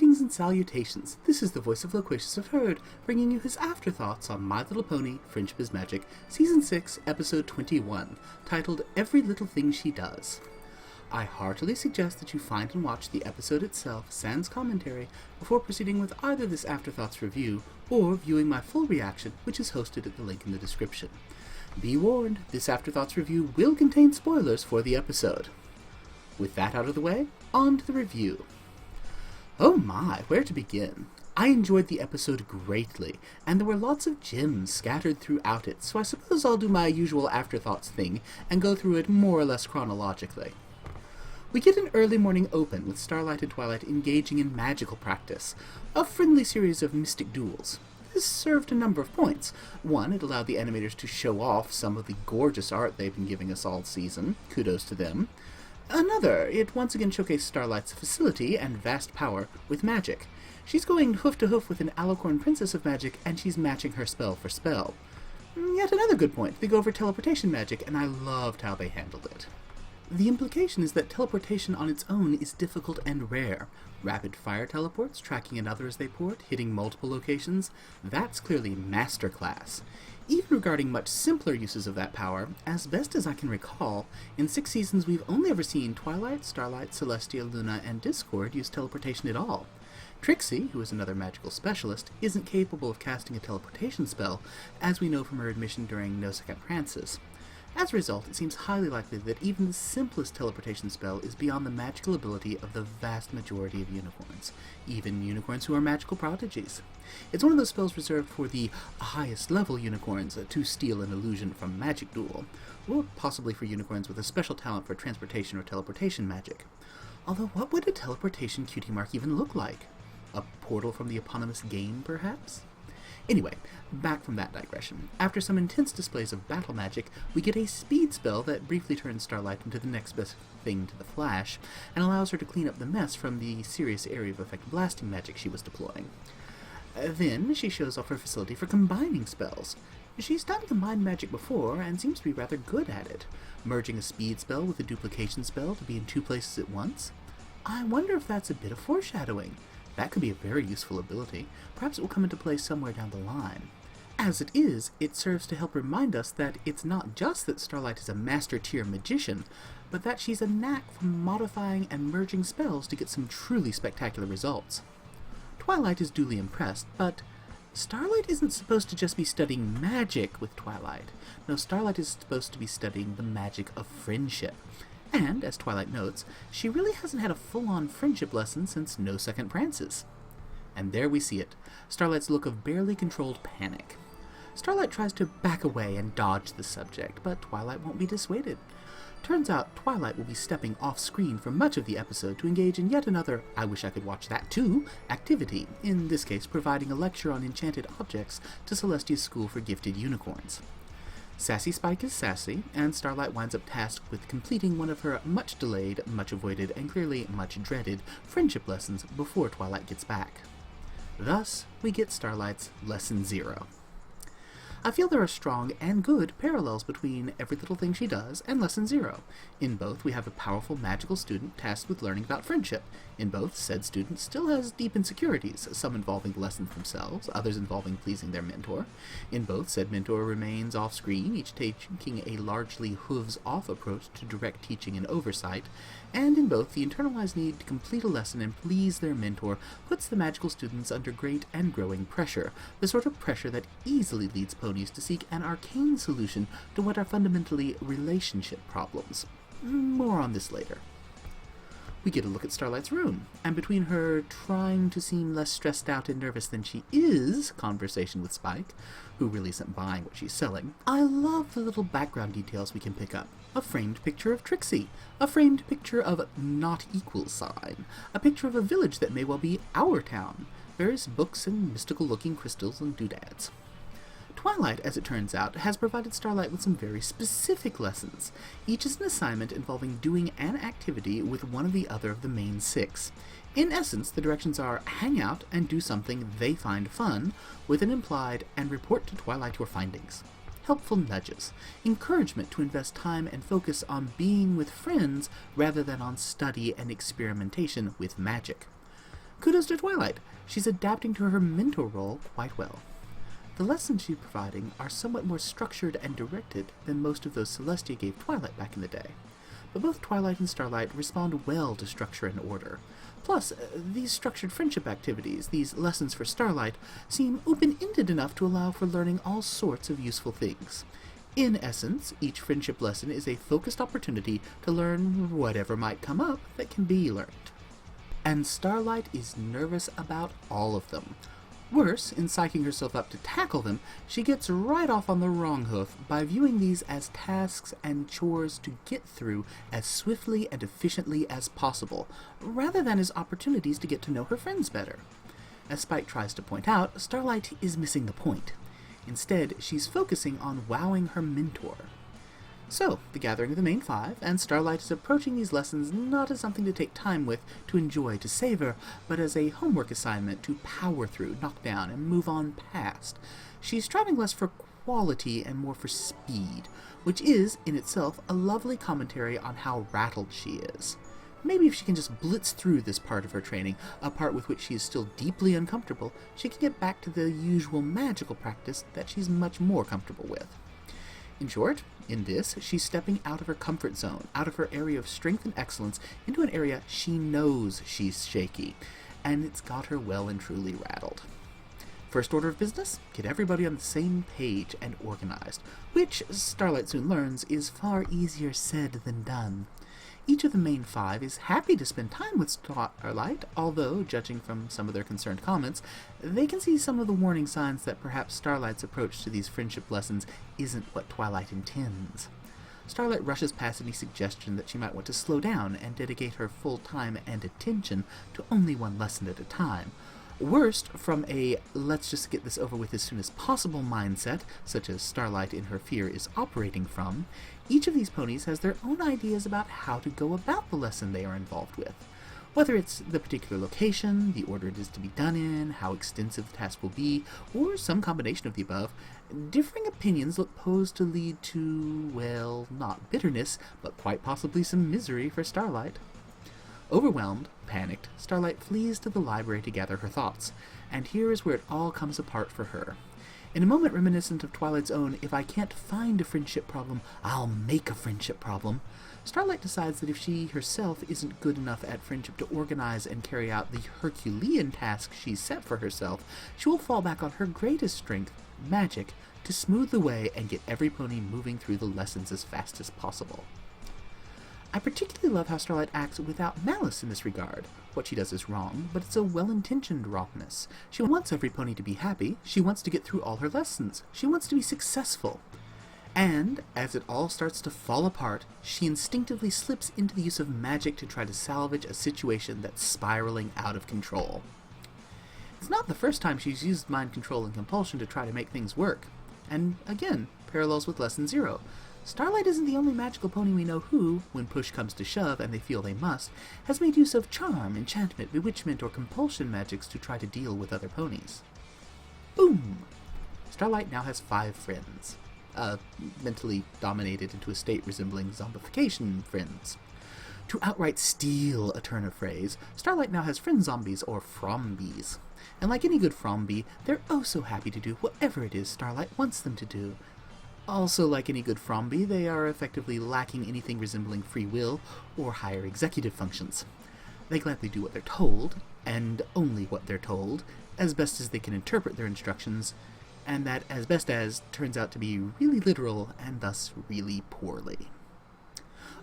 Greetings and salutations. This is the voice of Loquacious of Herd, bringing you his Afterthoughts on My Little Pony, Friendship is Magic, Season 6, Episode 21, titled Every Little Thing She Does. I heartily suggest that you find and watch the episode itself, sans commentary, before proceeding with either this Afterthoughts review or viewing my full reaction, which is hosted at the link in the description. Be warned, this Afterthoughts review will contain spoilers for the episode. With that out of the way, on to the review. Oh my, where to begin? I enjoyed the episode greatly, and there were lots of gems scattered throughout it, so I suppose I'll do my usual Afterthoughts thing and go through it more or less chronologically. We get an early morning open with Starlight and Twilight engaging in magical practice, a friendly series of mystic duels. This served a number of points. One, it allowed the animators to show off some of the gorgeous art they've been giving us all season. Kudos to them. Another, it once again showcased Starlight's facility and vast power with magic. She's going hoof to hoof with an Alicorn Princess of Magic, and she's matching her spell for spell. Yet another good point, they go over teleportation magic, and I loved how they handled it. The implication is that teleportation on its own is difficult and rare. Rapid-fire teleports, tracking another as they port, hitting multiple locations, that's clearly masterclass. Even regarding much simpler uses of that power, as best as I can recall, in 6 seasons we've only ever seen Twilight, Starlight, Celestia, Luna, and Discord use teleportation at all. Trixie, who is another magical specialist, isn't capable of casting a teleportation spell, as we know from her admission during No Second Prances. As a result, it seems highly likely that even the simplest teleportation spell is beyond the magical ability of the vast majority of unicorns, even unicorns who are magical prodigies. It's one of those spells reserved for the highest level unicorns to steal an illusion from Magic Duel, or possibly for unicorns with a special talent for transportation or teleportation magic. Although what would a teleportation cutie mark even look like? A portal from the eponymous game, perhaps? Anyway, back from that digression. After some intense displays of battle magic, we get a speed spell that briefly turns Starlight into the next best thing to the Flash, and allows her to clean up the mess from the serious area of effect blasting magic she was deploying. Then she shows off her facility for combining spells. She's done combined magic before, and seems to be rather good at it, merging a speed spell with a duplication spell to be in 2 places at once. I wonder if that's a bit of foreshadowing. That could be a very useful ability. Perhaps it will come into play somewhere down the line. As it is, it serves to help remind us that it's not just that Starlight is a master-tier magician, but that she's a knack for modifying and merging spells to get some truly spectacular results. Twilight is duly impressed, but Starlight isn't supposed to just be studying magic with Twilight. No, Starlight is supposed to be studying the magic of friendship. And, as Twilight notes, she really hasn't had a full-on friendship lesson since No Second Prances. And there we see it, Starlight's look of barely controlled panic. Starlight tries to back away and dodge the subject, but Twilight won't be dissuaded. Turns out Twilight will be stepping off-screen for much of the episode to engage in yet another I wish I could watch that too activity, in this case providing a lecture on enchanted objects to Celestia's School for Gifted Unicorns. Sassy Spike is sassy, and Starlight winds up tasked with completing one of her much-delayed, much-avoided, and clearly much-dreaded friendship lessons before Twilight gets back. Thus, we get Starlight's Lesson 0. I feel there are strong and good parallels between Every Little Thing She Does and Lesson 0. In both, we have a powerful magical student tasked with learning about friendship. In both, said student still has deep insecurities, some involving the lessons themselves, others involving pleasing their mentor. In both, said mentor remains off-screen, each taking a largely hooves-off approach to direct teaching and oversight, and in both, the internalized need to complete a lesson and please their mentor puts the magical students under great and growing pressure, the sort of pressure that easily leads ponies to seek an arcane solution to what are fundamentally relationship problems. More on this later. We get a look at Starlight's room, and between her trying to seem less stressed out and nervous than she is conversation with Spike, who really isn't buying what she's selling, I love the little background details we can pick up. A framed picture of Trixie, a framed picture of not equal sign, a picture of a village that may well be our town, various books and mystical-looking crystals and doodads. Twilight, as it turns out, has provided Starlight with some very specific lessons. Each is an assignment involving doing an activity with one or the other of the main 6. In essence, the directions are hang out and do something they find fun, with an implied and report to Twilight your findings. Helpful nudges, encouragement to invest time and focus on being with friends rather than on study and experimentation with magic. Kudos to Twilight. She's adapting to her mentor role quite well. The lessons she's providing are somewhat more structured and directed than most of those Celestia gave Twilight back in the day. But both Twilight and Starlight respond well to structure and order. Plus, these structured friendship activities, these lessons for Starlight, seem open-ended enough to allow for learning all sorts of useful things. In essence, each friendship lesson is a focused opportunity to learn whatever might come up that can be learned. And Starlight is nervous about all of them. Worse, in psyching herself up to tackle them, she gets right off on the wrong hoof by viewing these as tasks and chores to get through as swiftly and efficiently as possible, rather than as opportunities to get to know her friends better. As Spike tries to point out, Starlight is missing the point. Instead, she's focusing on wowing her mentor. So, the gathering of the main five, and Starlight is approaching these lessons not as something to take time with, to enjoy, to savor, but as a homework assignment to power through, knock down, and move on past. She's striving less for quality and more for speed, which is, in itself, a lovely commentary on how rattled she is. Maybe if she can just blitz through this part of her training, a part with which she is still deeply uncomfortable, she can get back to the usual magical practice that she's much more comfortable with. In short, in this, she's stepping out of her comfort zone, out of her area of strength and excellence, into an area she knows she's shaky, and it's got her well and truly rattled. First order of business, get everybody on the same page and organized, which, Starlight soon learns, is far easier said than done. Each of the main five is happy to spend time with Starlight, although, judging from some of their concerned comments, they can see some of the warning signs that perhaps Starlight's approach to these friendship lessons isn't what Twilight intends. Starlight rushes past any suggestion that she might want to slow down and dedicate her full time and attention to only one lesson at a time. Worst, from a let's just get this over with as soon as possible mindset, such as Starlight in her fear is operating from, each of these ponies has their own ideas about how to go about the lesson they are involved with. Whether it's the particular location, the order it is to be done in, how extensive the task will be, or some combination of the above, differing opinions look posed to lead to, well, not bitterness, but quite possibly some misery for Starlight. Overwhelmed, panicked, Starlight flees to the library to gather her thoughts, and here is where it all comes apart for her. In a moment reminiscent of Twilight's own, if I can't find a friendship problem, I'll make a friendship problem, Starlight decides that if she herself isn't good enough at friendship to organize and carry out the Herculean task she's set for herself, she will fall back on her greatest strength, magic, to smooth the way and get every pony moving through the lessons as fast as possible. I particularly love how Starlight acts without malice in this regard. What she does is wrong, but it's a well-intentioned wrongness. She wants every pony to be happy, she wants to get through all her lessons, she wants to be successful. And, as it all starts to fall apart, she instinctively slips into the use of magic to try to salvage a situation that's spiraling out of control. It's not the first time she's used mind control and compulsion to try to make things work. And, again, parallels with Lesson 0. Starlight isn't the only magical pony we know who, when push comes to shove and they feel they must, has made use of charm, enchantment, bewitchment, or compulsion magics to try to deal with other ponies. Boom! Starlight now has 5 friends. Mentally dominated into a state resembling zombification friends. To outright steal a turn of phrase, Starlight now has friend zombies, or frombies. And like any good frombi, they're oh so happy to do whatever it is Starlight wants them to do. Also, like any good frombi, they are effectively lacking anything resembling free will or higher executive functions. They gladly do what they're told, and only what they're told, as best as they can interpret their instructions, and that as best as turns out to be really literal and thus really poorly.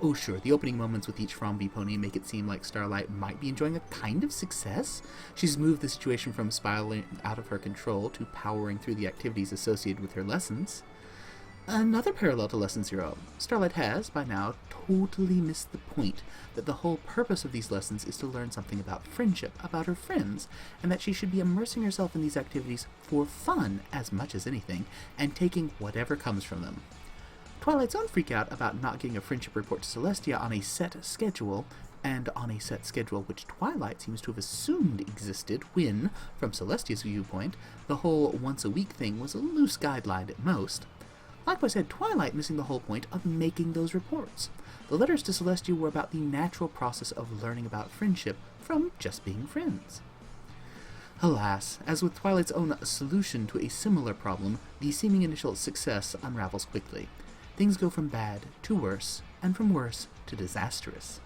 Oh sure, the opening moments with each frombi pony make it seem like Starlight might be enjoying a kind of success. She's moved the situation from spiraling out of her control to powering through the activities associated with her lessons. Another parallel to Lesson 0, Starlight has, by now, totally missed the point that the whole purpose of these lessons is to learn something about friendship, about her friends, and that she should be immersing herself in these activities for fun as much as anything, and taking whatever comes from them. Twilight's own freakout about not getting a friendship report to Celestia on a set schedule, and on a set schedule which Twilight seems to have assumed existed when, from Celestia's viewpoint, the whole once-a-week thing was a loose guideline at most. Likewise had Twilight missing the whole point of making those reports. The letters to Celestia were about the natural process of learning about friendship from just being friends. Alas, as with Twilight's own solution to a similar problem, the seeming initial success unravels quickly. Things go from bad to worse, and from worse to disastrous.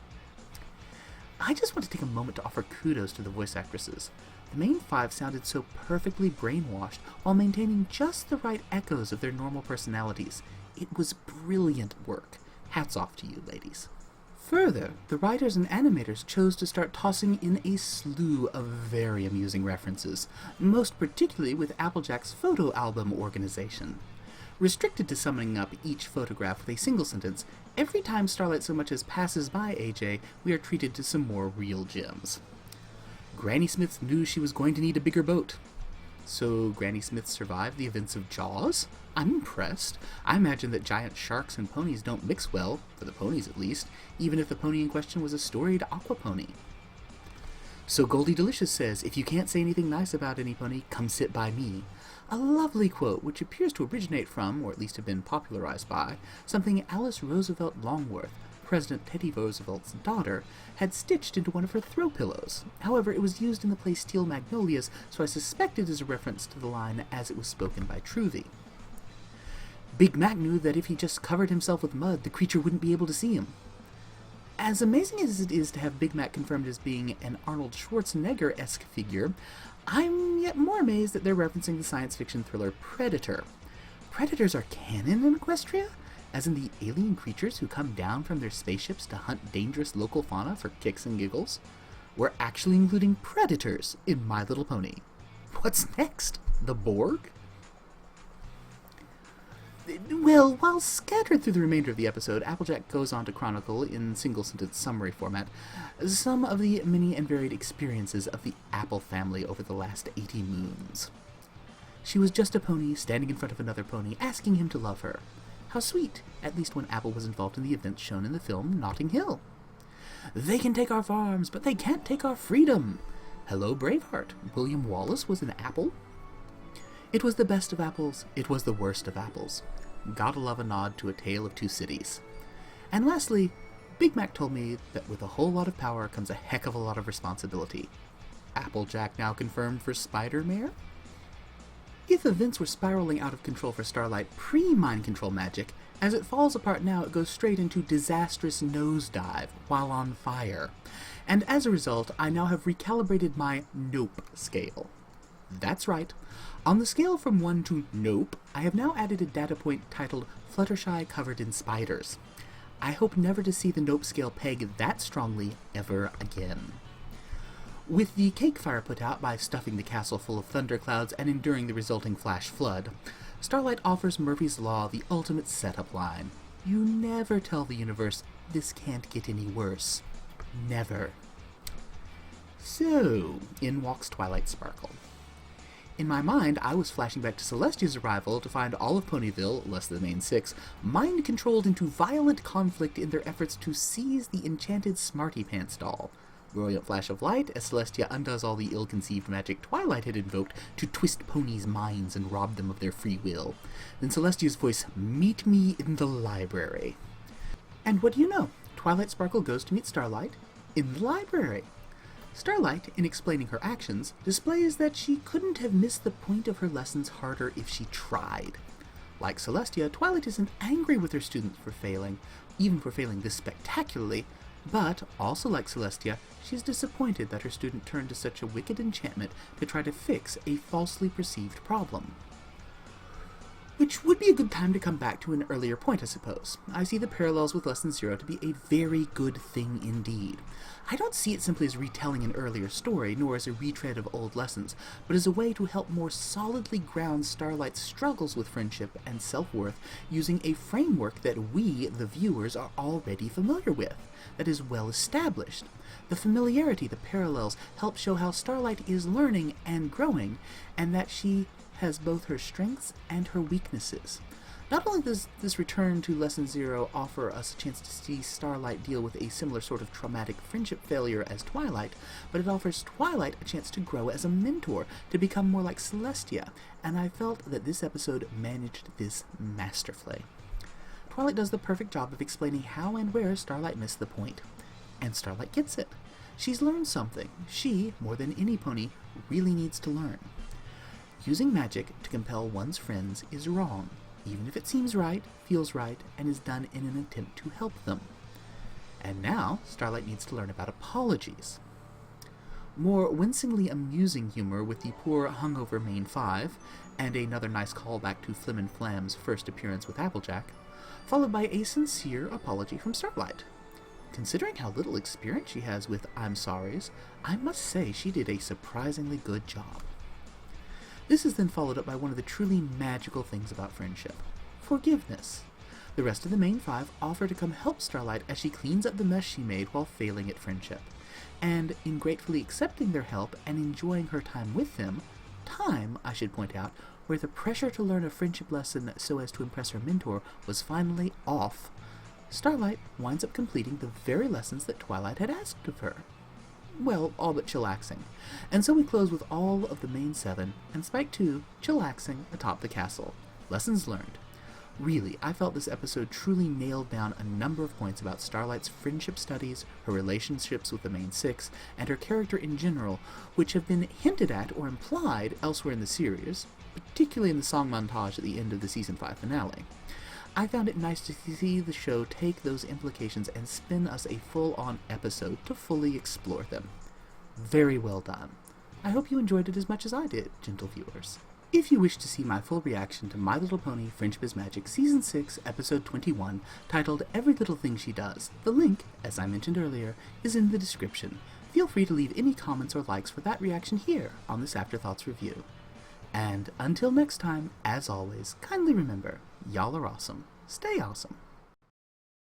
I just want to take a moment to offer kudos to the voice actresses. The main five sounded so perfectly brainwashed while maintaining just the right echoes of their normal personalities. It was brilliant work. Hats off to you, ladies. Further, the writers and animators chose to start tossing in a slew of very amusing references, most particularly with Applejack's photo album organization. Restricted to summing up each photograph with a single sentence, every time Starlight so much as passes by AJ, we are treated to some more real gems. Granny Smith knew she was going to need a bigger boat. So Granny Smith survived the events of Jaws? I'm impressed. I imagine that giant sharks and ponies don't mix well, for the ponies at least, even if the pony in question was a storied aqua pony. So Goldie Delicious says, "If you can't say anything nice about any pony, come sit by me." A lovely quote which appears to originate from, or at least have been popularized by, something Alice Roosevelt Longworth, President Teddy Roosevelt's daughter, had stitched into one of her throw pillows. However, it was used in the play Steel Magnolias, so I suspect it is a reference to the line as it was spoken by Truvy. Big Mac knew that if he just covered himself with mud, the creature wouldn't be able to see him. As amazing as it is to have Big Mac confirmed as being an Arnold Schwarzenegger-esque figure, I'm yet more amazed that they're referencing the science fiction thriller Predator. Predators are canon in Equestria? As in the alien creatures who come down from their spaceships to hunt dangerous local fauna for kicks and giggles? We're actually including predators in My Little Pony. What's next? The Borg? Well, while scattered through the remainder of the episode, Applejack goes on to chronicle, in single-sentence summary format, some of the many and varied experiences of the Apple family over the last 80 moons. She was just a pony standing in front of another pony, asking him to love her. How sweet, at least when Apple was involved in the events shown in the film Notting Hill. They can take our farms, but they can't take our freedom. Hello, Braveheart. William Wallace was an apple. It was the best of apples, it was the worst of apples. Gotta love a nod to A Tale of Two Cities. And lastly, Big Mac told me that with a whole lot of power comes a heck of a lot of responsibility. Applejack now confirmed for Spider-Mare? If events were spiraling out of control for Starlight pre-mind control magic, as it falls apart now it goes straight into disastrous nosedive while on fire. And as a result, I now have recalibrated my nope scale. That's right. On the scale from 1 to nope, I have now added a data point titled Fluttershy Covered in Spiders. I hope never to see the nope scale peg that strongly ever again. With the cake fire put out by stuffing the castle full of thunderclouds and enduring the resulting flash flood, Starlight offers Murphy's Law the ultimate setup line. You never tell the universe, this can't get any worse. Never. So, in walks Twilight Sparkle. In my mind, I was flashing back to Celestia's arrival to find all of Ponyville, less the main six, mind-controlled into violent conflict in their efforts to seize the enchanted Smarty Pants doll. Brilliant flash of light as Celestia undoes all the ill-conceived magic Twilight had invoked to twist ponies' minds and rob them of their free will. Then Celestia's voice, "Meet me in the library." And what do you know? Twilight Sparkle goes to meet Starlight in the library. Starlight, in explaining her actions, displays that she couldn't have missed the point of her lessons harder if she tried. Like Celestia, Twilight isn't angry with her students for failing, even for failing this spectacularly, but, also like Celestia, she's disappointed that her student turned to such a wicked enchantment to try to fix a falsely perceived problem. Which would be a good time to come back to an earlier point, I suppose. I see the parallels with Lesson 0 to be a very good thing indeed. I don't see it simply as retelling an earlier story, nor as a retread of old lessons, but as a way to help more solidly ground Starlight's struggles with friendship and self-worth using a framework that we, the viewers, are already familiar with, that is well established. The familiarity, the parallels, help show how Starlight is learning and growing, and that she has both her strengths and her weaknesses. Not only does this return to Lesson 0 offer us a chance to see Starlight deal with a similar sort of traumatic friendship failure as Twilight, but it offers Twilight a chance to grow as a mentor, to become more like Celestia, and I felt that this episode managed this masterfully. Twilight does the perfect job of explaining how and where Starlight missed the point. And Starlight gets it. She's learned something she, more than any pony, really needs to learn. Using magic to compel one's friends is wrong, even if it seems right, feels right, and is done in an attempt to help them. And now, Starlight needs to learn about apologies. More wincingly amusing humor with the poor hungover main 5, and another nice callback to Flim and Flam's first appearance with Applejack, followed by a sincere apology from Starlight. Considering how little experience she has with I'm sorries, I must say she did a surprisingly good job. This is then followed up by one of the truly magical things about friendship: forgiveness. The rest of the main 5 offer to come help Starlight as she cleans up the mess she made while failing at friendship. And in gratefully accepting their help and enjoying her time with them, time, I should point out, where the pressure to learn a friendship lesson so as to impress her mentor was finally off, Starlight winds up completing the very lessons that Twilight had asked of her. Well, all but chillaxing. And so we close with all of the main 7, and Spike 2 chillaxing atop the castle. Lessons learned. Really, I felt this episode truly nailed down a number of points about Starlight's friendship studies, her relationships with the main 6, and her character in general, which have been hinted at or implied elsewhere in the series, particularly in the song montage at the end of the Season 5 finale. I found it nice to see the show take those implications and spin us a full-on episode to fully explore them. Very well done. I hope you enjoyed it as much as I did, gentle viewers. If you wish to see my full reaction to My Little Pony Friendship is Magic Season 6, Episode 21, titled Every Little Thing She Does, the link, as I mentioned earlier, is in the description. Feel free to leave any comments or likes for that reaction here on this Afterthoughts review. And until next time, as always, kindly remember, y'all are awesome. Stay awesome.